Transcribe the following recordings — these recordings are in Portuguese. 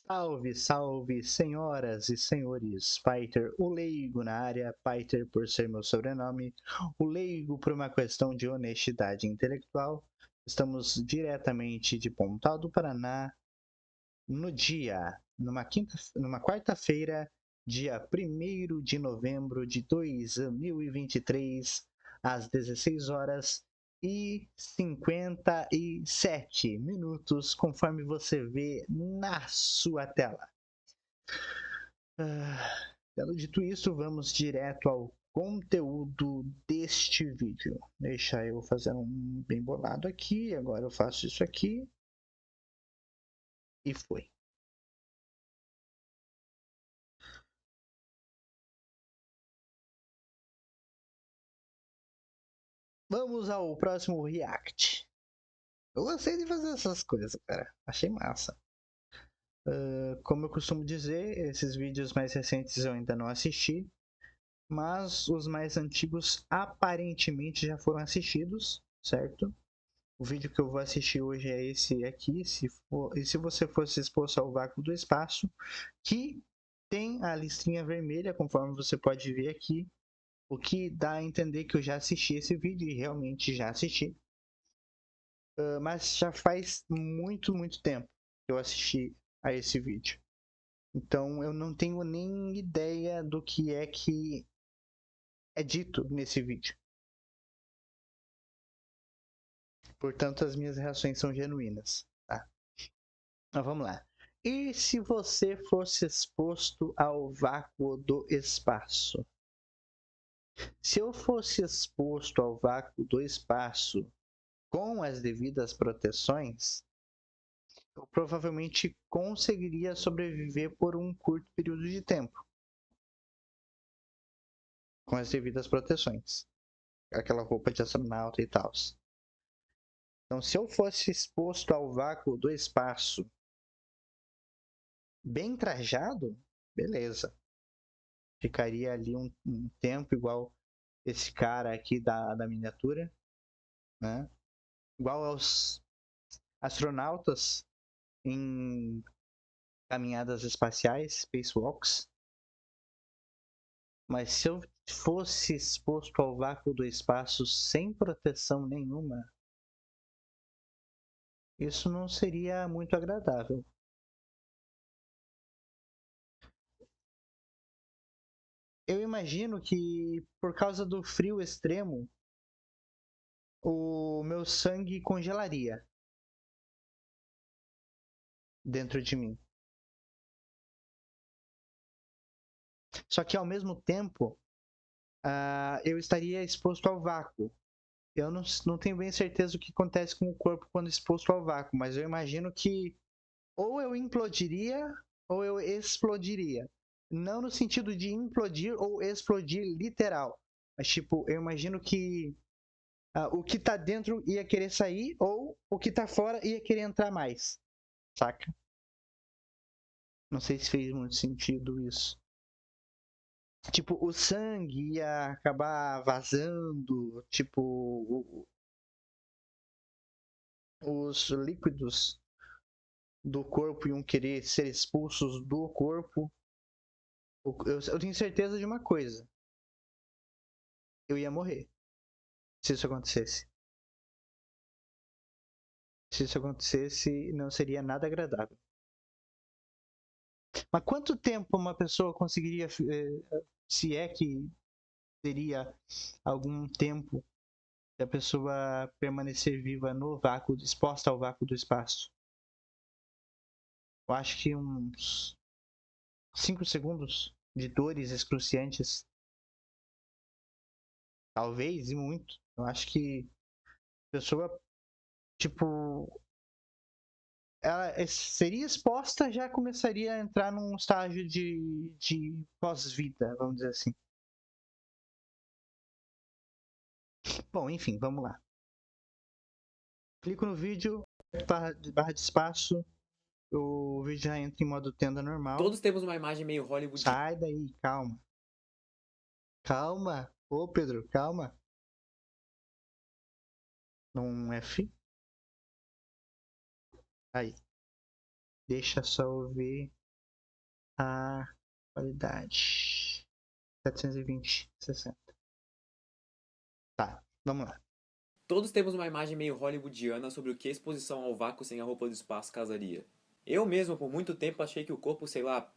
Salve, salve, senhoras e senhores. Paiter, o leigo na área, Paiter por ser meu sobrenome, o leigo por uma questão de honestidade intelectual. Estamos diretamente de Pontal do Paraná, numa quarta-feira, dia 1º de novembro de 2023, às 16 horas e 57 minutos, conforme você vê na sua tela. Tendo dito isso, vamos direto ao conteúdo deste vídeo. Deixa eu fazer um bem bolado aqui, agora eu faço isso aqui. E foi. Vamos ao próximo react. Eu gostei de fazer essas coisas, cara. Achei massa. Como eu costumo dizer, esses vídeos mais recentes eu ainda não assisti, mas os mais antigos aparentemente já foram assistidos, certo? O vídeo que eu vou assistir hoje é esse aqui, e se você fosse exposto ao vácuo do espaço, que tem a listrinha vermelha, conforme você pode ver aqui, o que dá a entender que eu já assisti esse vídeo e realmente já assisti. Mas já faz muito tempo que eu assisti a esse vídeo. Então eu não tenho nem ideia do que é dito nesse vídeo. Portanto, as minhas reações são genuínas. Tá? Então vamos lá. E se você fosse exposto ao vácuo do espaço? Se eu fosse exposto ao vácuo do espaço com as devidas proteções, eu provavelmente conseguiria sobreviver por um curto período de tempo. Com as devidas proteções. Aquela roupa de astronauta e tal. Então, se eu fosse exposto ao vácuo do espaço bem trajado, beleza. Ficaria ali um tempo igual esse cara aqui da miniatura, né? Igual aos astronautas em caminhadas espaciais, spacewalks. Mas se eu fosse exposto ao vácuo do espaço sem proteção nenhuma, isso não seria muito agradável. Eu imagino que por causa do frio extremo, o meu sangue congelaria dentro de mim. Só que ao mesmo tempo, eu estaria exposto ao vácuo. Eu não tenho bem certeza o que acontece com o corpo quando exposto ao vácuo, mas eu imagino que ou eu implodiria ou eu explodiria. Não no sentido de implodir ou explodir literal, mas tipo, eu imagino que o que tá dentro ia querer sair ou o que tá fora ia querer entrar mais, saca? Não sei se fez muito sentido isso. Tipo, o sangue ia acabar vazando, tipo, os líquidos do corpo iam querer ser expulsos do corpo. Eu tenho certeza de uma coisa. Eu ia morrer se isso acontecesse. Se isso acontecesse, não seria nada agradável. Mas quanto tempo uma pessoa conseguiria, se é que teria algum tempo da pessoa permanecer viva no vácuo, exposta ao vácuo do espaço? Eu acho que uns 5 segundos de dores excruciantes. Talvez, e muito. Eu acho que a pessoa, tipo, ela seria exposta, já começaria a entrar num estágio de pós-vida, vamos dizer assim. Bom, enfim, vamos lá. Clico no vídeo, barra de espaço, o vídeo já entra em modo tenda normal. Todos temos uma imagem meio Hollywood. Sai daí, calma. Calma. Ô, Pedro, calma. Um F. Aí. Deixa só eu ver a qualidade. 720, 60. Tá, vamos lá. Todos temos uma imagem meio hollywoodiana sobre o que a exposição ao vácuo sem a roupa do espaço causaria. Eu mesmo, por muito tempo, achei que o corpo, sei lá,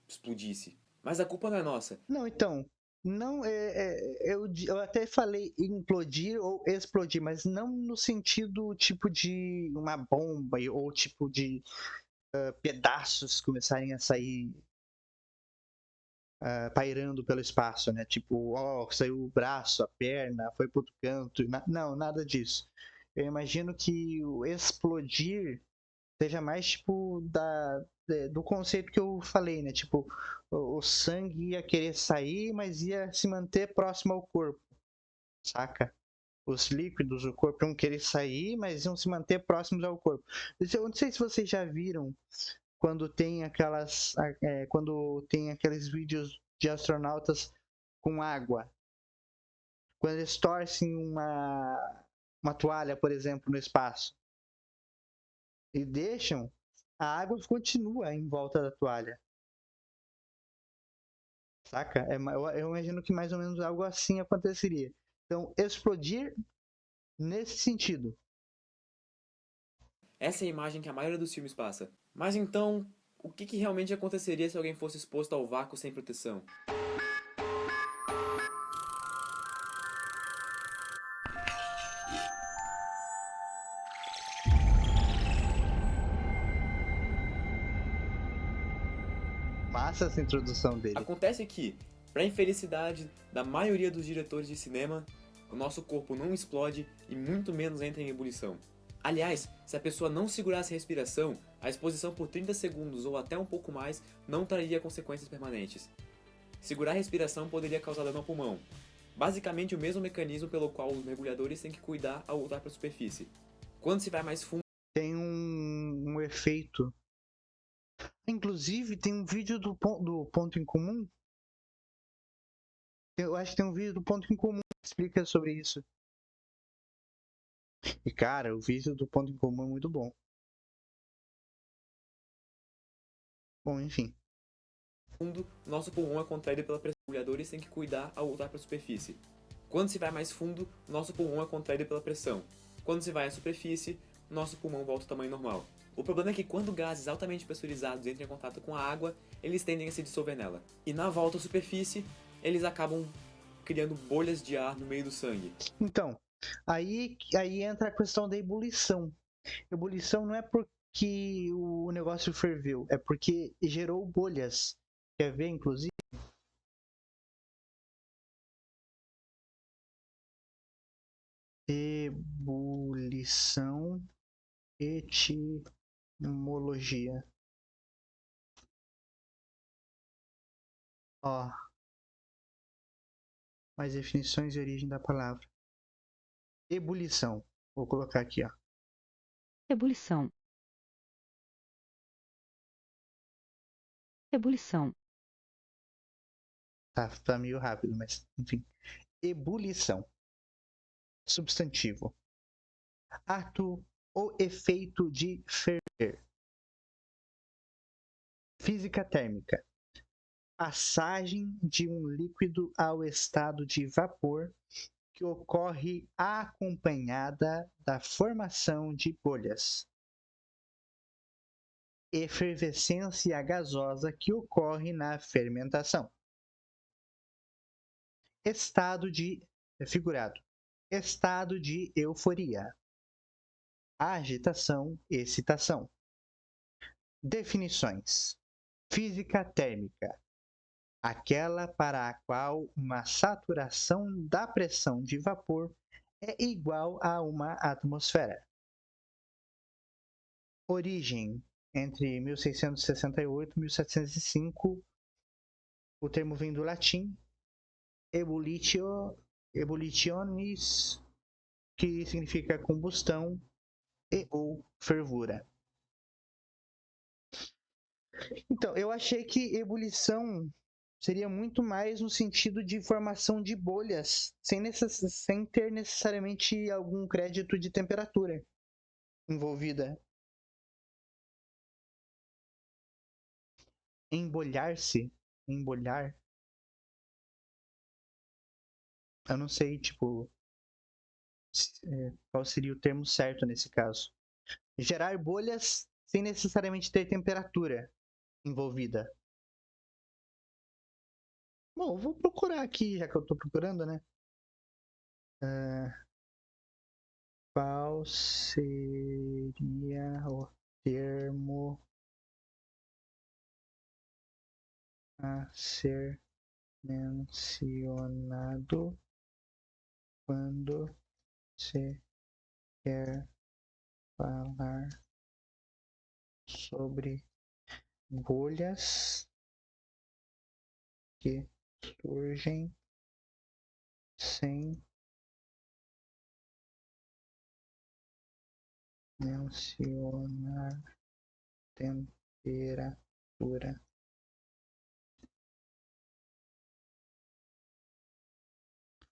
explodisse. Mas a culpa não é nossa. Não, então, não eu até falei implodir ou explodir, mas não no sentido tipo de uma bomba ou tipo de pedaços começarem a sair pairando pelo espaço, né? Tipo, ó, saiu o braço, a perna, foi pro outro canto. Não, nada disso. Eu imagino que o explodir seja mais tipo do conceito que eu falei, né? Tipo, o sangue ia querer sair, mas ia se manter próximo ao corpo, saca? Os líquidos do corpo iam querer sair, mas iam se manter próximos ao corpo. Eu não sei se vocês já viram quando tem aqueles vídeos de astronautas com água. Quando eles torcem uma toalha, por exemplo, no espaço e deixam, a água continua em volta da toalha. Saca? Eu imagino que mais ou menos algo assim aconteceria. Então, explodir nesse sentido. Essa é a imagem que a maioria dos filmes passa. Mas então, o que realmente aconteceria se alguém fosse exposto ao vácuo sem proteção? Massa essa introdução dele. Acontece que, para a infelicidade da maioria dos diretores de cinema, o nosso corpo não explode e muito menos entra em ebulição. Aliás, se a pessoa não segurasse a respiração, a exposição por 30 segundos ou até um pouco mais não traria consequências permanentes. Segurar a respiração poderia causar dano ao pulmão. Basicamente o mesmo mecanismo pelo qual os mergulhadores têm que cuidar ao voltar para a superfície. Quando se vai mais fundo, Tem um efeito. Inclusive, tem um vídeo do Ponto em Comum. Eu acho que tem um vídeo do Ponto em Comum que explica sobre isso. E, cara, o vídeo do Ponto em Comum é muito bom. Bom, enfim. nosso pulmão é contraído pela pressão. Os mergulhadores têm que cuidar ao voltar para a superfície. Quando se vai mais fundo, nosso pulmão é contraído pela pressão. Quando se vai à superfície, nosso pulmão volta ao tamanho normal. O problema é que quando gases altamente pressurizados entram em contato com a água, eles tendem a se dissolver nela. E na volta à superfície, eles acabam criando bolhas de ar no meio do sangue. Então, aí entra a questão da ebulição. Ebulição não é porque o negócio ferveu, é porque gerou bolhas. Quer ver, inclusive? Ebulição, etimologia. Ó, mais definições e origem da palavra. Ebulição. Vou colocar aqui, ó. Ebulição. Ebulição. Tá meio rápido, mas enfim. Ebulição. Substantivo. Ato ou efeito de ferver. Física térmica. Passagem de um líquido ao estado de vapor que ocorre acompanhada da formação de bolhas. Efervescência gasosa que ocorre na fermentação. Estado de figurado. Estado de euforia. Agitação, excitação. Definições. Física térmica. Aquela para a qual uma saturação da pressão de vapor é igual a uma atmosfera. Origem. Entre 1668 e 1705, o termo vem do latim ebullitionis, que significa combustão e ou fervura. Então, eu achei que ebulição seria muito mais no sentido de formação de bolhas, sem ter necessariamente algum crédito de temperatura envolvida. Embolhar-se, embolhar. Eu não sei, tipo, qual seria o termo certo nesse caso. Gerar bolhas sem necessariamente ter temperatura envolvida. Bom, eu vou procurar aqui, já que eu tô procurando, né? Qual seria o termo a ser mencionado quando se quer falar sobre bolhas que surgem sem mencionar temperatura?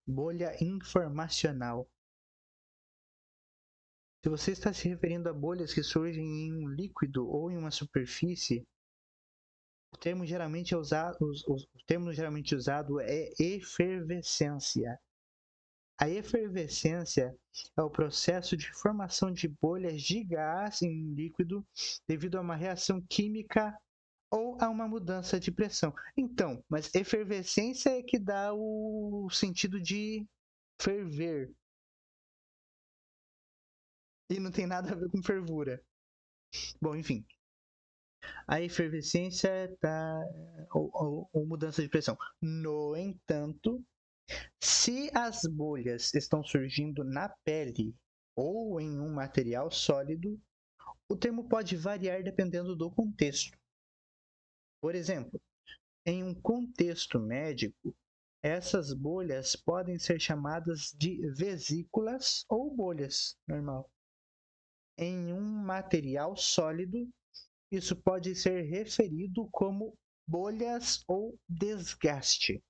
Bolha informacional. Se você está se referindo a bolhas que surgem em um líquido ou em uma superfície, o termo geralmente usado é efervescência. A efervescência é o processo de formação de bolhas de gás em um líquido devido a uma reação química ou a uma mudança de pressão. Então, mas efervescência é que dá o sentido de ferver. E não tem nada a ver com fervura. Bom, enfim. A efervescência ou mudança de pressão. No entanto, se as bolhas estão surgindo na pele ou em um material sólido, o termo pode variar dependendo do contexto. Por exemplo, em um contexto médico, essas bolhas podem ser chamadas de vesículas ou bolhas, normal. Em um material sólido, isso pode ser referido como bolhas ou desgaste.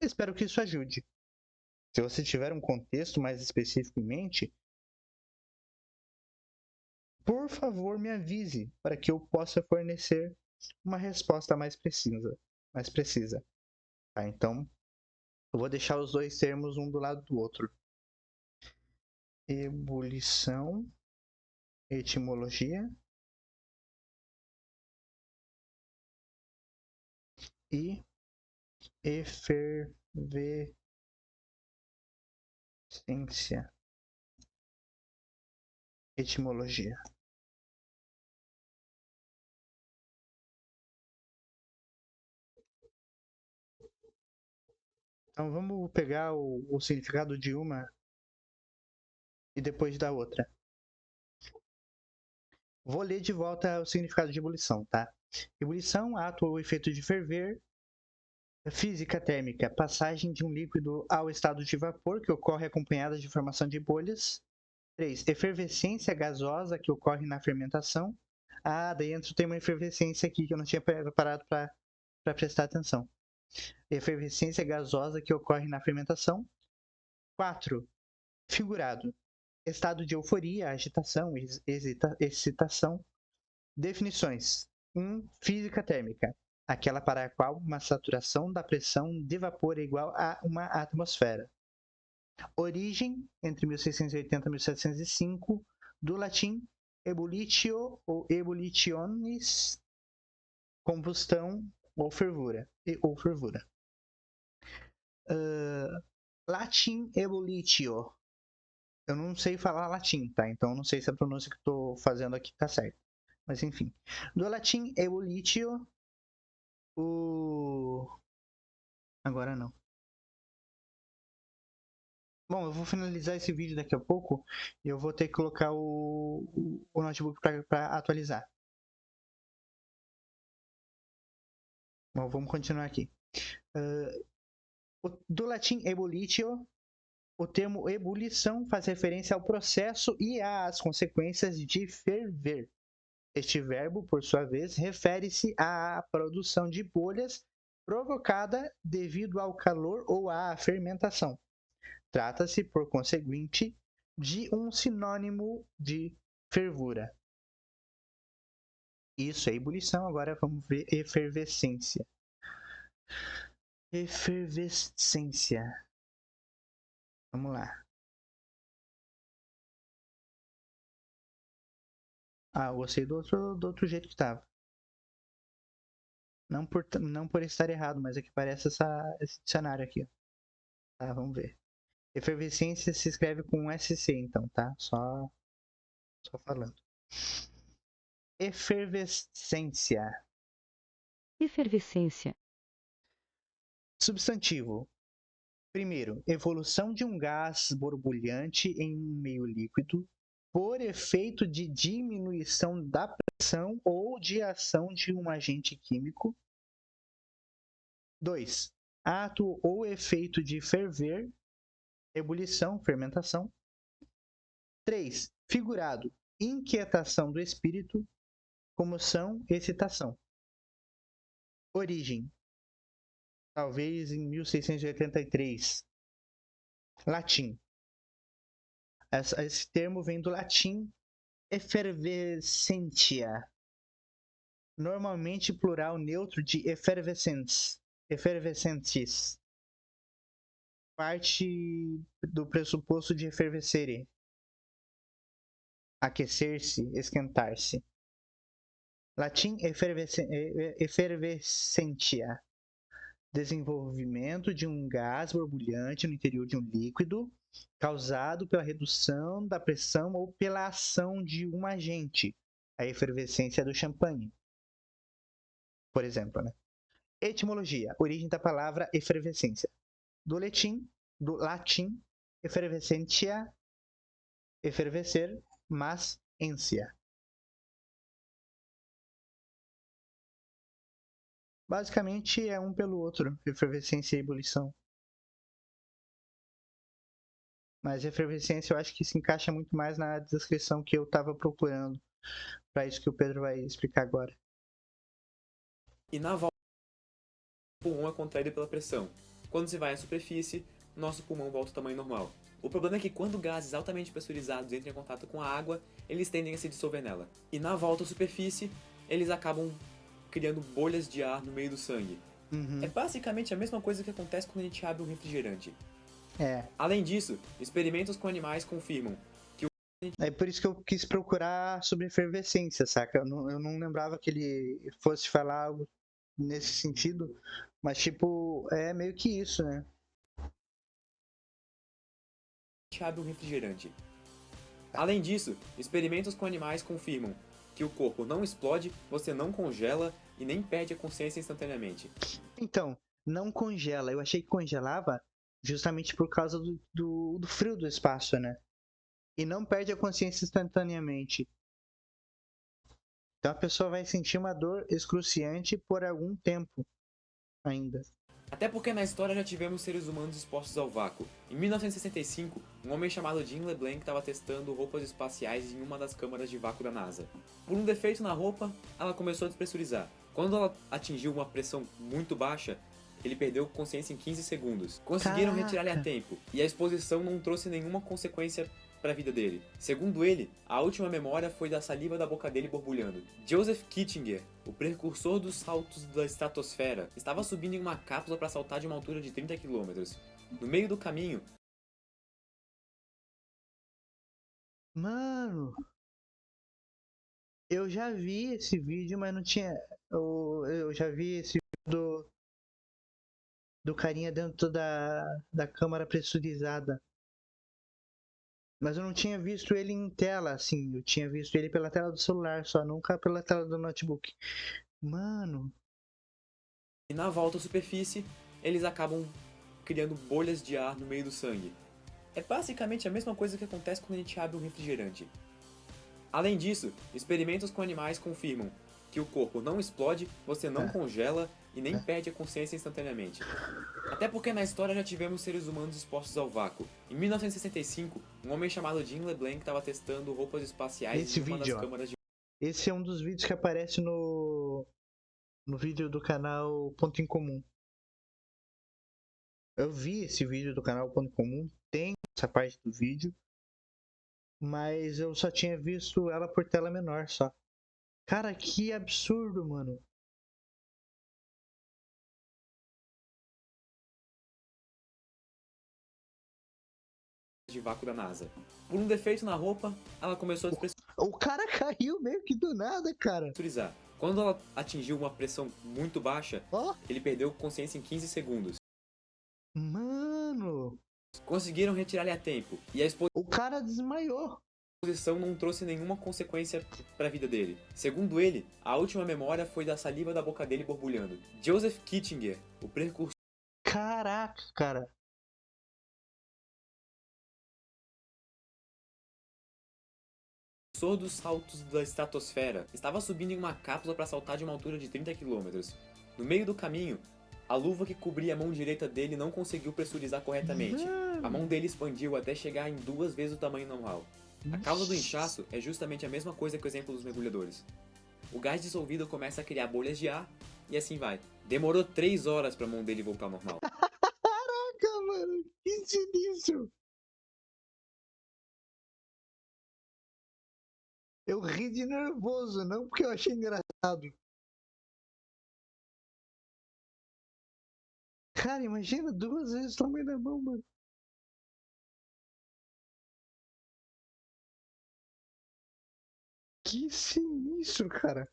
Espero que isso ajude. Se você tiver um contexto mais específico em mente, por favor me avise para que eu possa fornecer uma resposta mais precisa. Tá? Então, eu vou deixar os dois termos um do lado do outro. Ebulição, etimologia e efervescência, etimologia. Então vamos pegar o significado de uma e depois da outra. Vou ler de volta o significado de ebulição, tá? Ebulição, ato ou efeito de ferver. Física térmica, passagem de um líquido ao estado de vapor, que ocorre acompanhada de formação de bolhas. 3. Efervescência gasosa, que ocorre na fermentação. Daí entra o termo efervescência aqui, que eu não tinha parado para prestar atenção. Efervescência gasosa, que ocorre na fermentação. 4. Figurado, estado de euforia, agitação, excitação. Definições. 1. Física térmica, aquela para a qual uma saturação da pressão de vapor é igual a uma atmosfera. Origem, entre 1680 e 1705, do latim ebulitio ou ebullitionis, combustão ou fervura. Latim ebulitio. Eu não sei falar latim, tá? Então não sei se a pronúncia que estou fazendo aqui tá certa. Mas enfim. Do latim ebulitio, agora não. Bom, eu vou finalizar esse vídeo daqui a pouco e eu vou ter que colocar o notebook para atualizar. Bom, vamos continuar aqui. Do latim ebulitio, o termo ebulição faz referência ao processo e às consequências de ferver. Este verbo, por sua vez, refere-se à produção de bolhas provocada devido ao calor ou à fermentação. Trata-se, por conseguinte, de um sinônimo de fervura. Isso é ebulição, agora vamos ver efervescência. Efervescência. Vamos lá. Ah, eu gostei do outro jeito que estava. Não por estar errado, mas é que parece esse dicionário aqui. Ó. Tá, vamos ver. Efervescência se escreve com SC, então, tá? Só falando. Efervescência. efervescência, Substantivo. Primeiro, evolução de um gás borbulhante em um meio líquido por efeito de diminuição da pressão ou de ação de um agente químico. 2. Ato ou efeito de ferver, ebulição, fermentação. 3. Figurado, inquietação do espírito, comoção, excitação. Origem, talvez em 1683. Latim. Esse termo vem do latim effervescentia, normalmente plural neutro de effervescens, effervescentes, parte do pressuposto de effervescere, aquecer-se, esquentar-se. Latim effervescentia, desenvolvimento de um gás borbulhante no interior de um líquido, causado pela redução da pressão ou pela ação de um agente, a efervescência do champanhe, por exemplo, né? Etimologia, origem da palavra efervescência. Do latim, effervescentia, efervescer, mas ência. Basicamente é um pelo outro, efervescência e ebulição. Mas efervescência eu acho que se encaixa muito mais na descrição que eu estava procurando, para isso que o Pedro vai explicar agora. E na volta, o pulmão é contraído pela pressão. Quando se vai à superfície, nosso pulmão volta ao tamanho normal. O problema é que quando gases altamente pressurizados entram em contato com a água, eles tendem a se dissolver nela. E na volta à superfície, eles acabam criando bolhas de ar no meio do sangue. É basicamente a mesma coisa que acontece quando a gente abre um refrigerante. Além disso, experimentos com animais confirmam que É por isso que eu quis procurar sobre efervescência, saca? Eu não lembrava que ele fosse falar algo nesse sentido, mas tipo, é meio que isso, né? abre um refrigerante. Além disso, experimentos com animais confirmam que o corpo não explode, você não congela e nem perde a consciência instantaneamente. Então, não congela. Eu achei que congelava justamente por causa do frio do espaço, né? E não perde a consciência instantaneamente. Então a pessoa vai sentir uma dor excruciante por algum tempo ainda. Até porque na história já tivemos seres humanos expostos ao vácuo. Em 1965, um homem chamado Jean LeBlanc estava testando roupas espaciais em uma das câmaras de vácuo da NASA. Por um defeito na roupa, ela começou a despressurizar. Quando ela atingiu uma pressão muito baixa, ele perdeu consciência em 15 segundos. Conseguiram retirar ele a tempo, e a exposição não trouxe nenhuma consequência para a vida dele. Segundo ele, a última memória foi da saliva da boca dele borbulhando. Joseph Kittinger, o precursor dos saltos da estratosfera, estava subindo em uma cápsula para saltar de uma altura de 30 km. No meio do caminho... Mano, eu já vi esse vídeo, mas não tinha... Eu já vi esse vídeo do carinha dentro da câmara pressurizada. Mas eu não tinha visto ele em tela, assim. Eu tinha visto ele pela tela do celular só, nunca pela tela do notebook. Mano. E na volta à superfície, eles acabam criando bolhas de ar no meio do sangue. É basicamente a mesma coisa que acontece quando a gente abre um refrigerante. Além disso, experimentos com animais confirmam que o corpo não explode, você não congela e nem perde a consciência instantaneamente. Até porque na história já tivemos seres humanos expostos ao vácuo. Em 1965, um homem chamado Jean LeBlanc estava testando roupas espaciais em uma das câmaras de... Esse é um dos vídeos que aparece no vídeo do canal Ponto em Comum. Eu vi esse vídeo do canal Ponto em Comum, tem essa parte do vídeo, mas eu só tinha visto ela por tela menor só. Cara, que absurdo, mano. De vácuo da NASA. Por um defeito na roupa, ela começou a O cara caiu meio que do nada, cara. despressurizar. Quando ela atingiu uma pressão muito baixa, Ó, ele perdeu consciência em 15 segundos. mano. Conseguiram retirar ele a tempo, e a O cara desmaiou. exposição não trouxe nenhuma consequência para a vida dele. Segundo ele, a última memória foi da saliva da boca dele borbulhando. Joseph Kittinger, o precursor Caraca, cara. dos saltos da estratosfera, estava subindo em uma cápsula para saltar de uma altura de 30 km. No meio do caminho, a luva que cobria a mão direita dele não conseguiu pressurizar corretamente. A mão dele expandiu até chegar em 2 vezes o tamanho normal. A causa do inchaço é justamente a mesma coisa que o exemplo dos mergulhadores. O gás dissolvido começa a criar bolhas de ar e assim vai. Demorou 3 horas para a mão dele voltar ao normal. Caraca, mano. Que sinistro. Eu ri de nervoso, não porque eu achei engraçado. Cara, imagina 2 vezes o tamanho da mão, mano. Que sinistro, cara.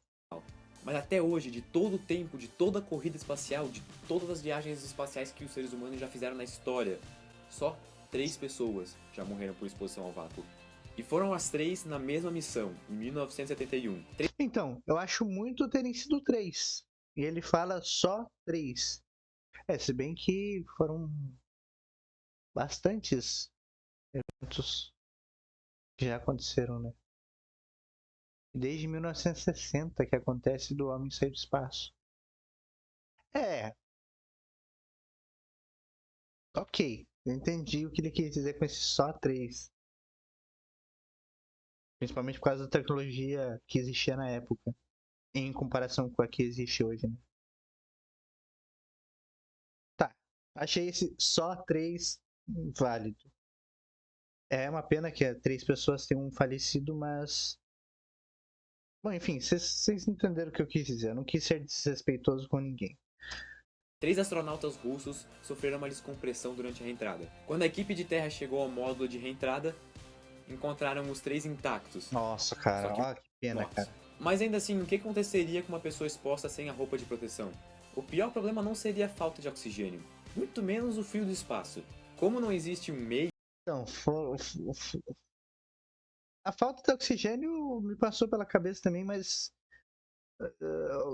Mas até hoje, de todo o tempo, de toda a corrida espacial, de todas as viagens espaciais que os seres humanos já fizeram na história, só 3 pessoas já morreram por exposição ao vácuo. E foram as 3 na mesma missão, em 1971. Então, eu acho muito terem sido 3. E ele fala só 3. Se bem que foram bastantes eventos que já aconteceram, né? Desde 1960 que acontece do homem sair do espaço. Ok. Eu entendi o que ele quis dizer com esse só 3. Principalmente por causa da tecnologia que existia na época. Em comparação com a que existe hoje, né? Tá. Achei esse só 3 válido. É uma pena que 3 pessoas tenham falecido, mas. Bom, enfim, vocês entenderam o que eu quis dizer. Eu não quis ser desrespeitoso com ninguém. 3 astronautas russos sofreram uma descompressão durante a reentrada. Quando a equipe de terra chegou ao módulo de reentrada, encontraram os 3 intactos. Nossa, cara. Só que Ó, que pena, mortos. cara. Mas ainda assim, o que aconteceria com uma pessoa exposta sem a roupa de proteção? O pior problema não seria a falta de oxigênio, muito menos o frio do espaço. Como não existe um meio Então, a falta de oxigênio me passou pela cabeça também, mas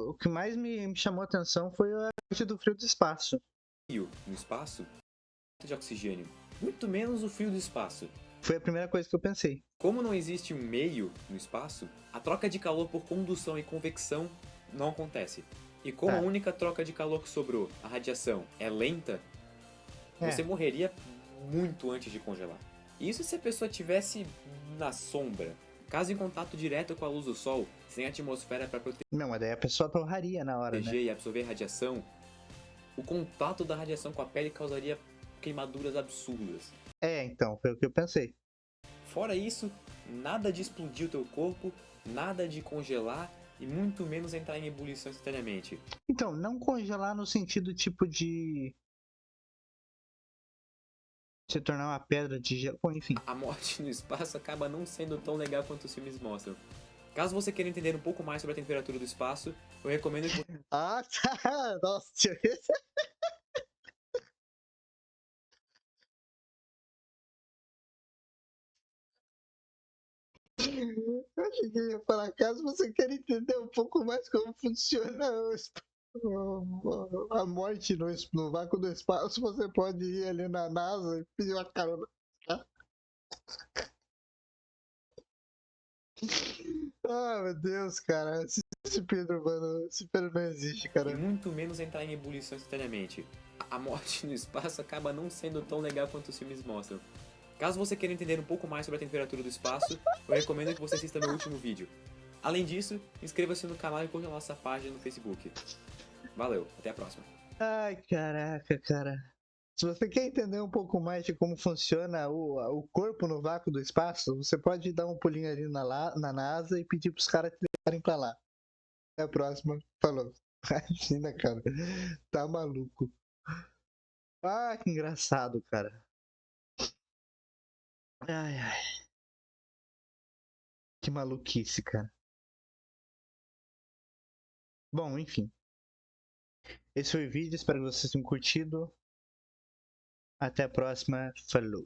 o que mais me chamou a atenção foi a parte do frio do espaço. no espaço, falta de oxigênio, muito menos o frio do espaço. Foi a primeira coisa que eu pensei. Como não existe um meio no espaço, a troca de calor por condução e convecção não acontece. E como a única troca de calor que sobrou, a radiação, é lenta, você morreria muito antes de congelar. Isso se a pessoa estivesse na sombra. Caso em contato direto com a luz do sol, sem atmosfera para proteger Não, mas daí a pessoa torraria na hora, né? e absorver radiação, o contato da radiação com a pele causaria queimaduras absurdas. Então, foi o que eu pensei. Fora isso, nada de explodir o teu corpo, nada de congelar e muito menos entrar em ebulição instantaneamente. Então, não congelar no sentido tipo de se tornar uma pedra de gelo. Bom, enfim. A morte no espaço acaba não sendo tão legal quanto os filmes mostram. Caso você queira entender um pouco mais sobre a temperatura do espaço, eu recomendo que Ah, tá! Nossa, deixa eu ver. Eu achei que eu ia falar, caso você queira entender um pouco mais como funciona a morte no vácuo do espaço, você pode ir ali na NASA e pedir uma carona. Tá? Ah, meu Deus, cara. Esse Pedro, mano, esse Pedro não existe, cara. e muito menos entrar em ebulição instantaneamente. A morte no espaço acaba não sendo tão legal quanto os filmes mostram. Caso você queira entender um pouco mais sobre a temperatura do espaço, eu recomendo que você assista meu último vídeo. Além disso, inscreva-se no canal e curta a nossa página no Facebook. Valeu, até a próxima. Ai, caraca, cara. Se você quer entender um pouco mais de como funciona o corpo no vácuo do espaço, você pode dar um pulinho ali na NASA e pedir pros caras te levarem pra lá. Até a próxima. Falou. Imagina, cara. Tá maluco. Ah, que engraçado, cara. Ai, ai. Que maluquice, cara. Bom, enfim. Esse foi o vídeo. Espero que vocês tenham curtido. Até a próxima. Falou.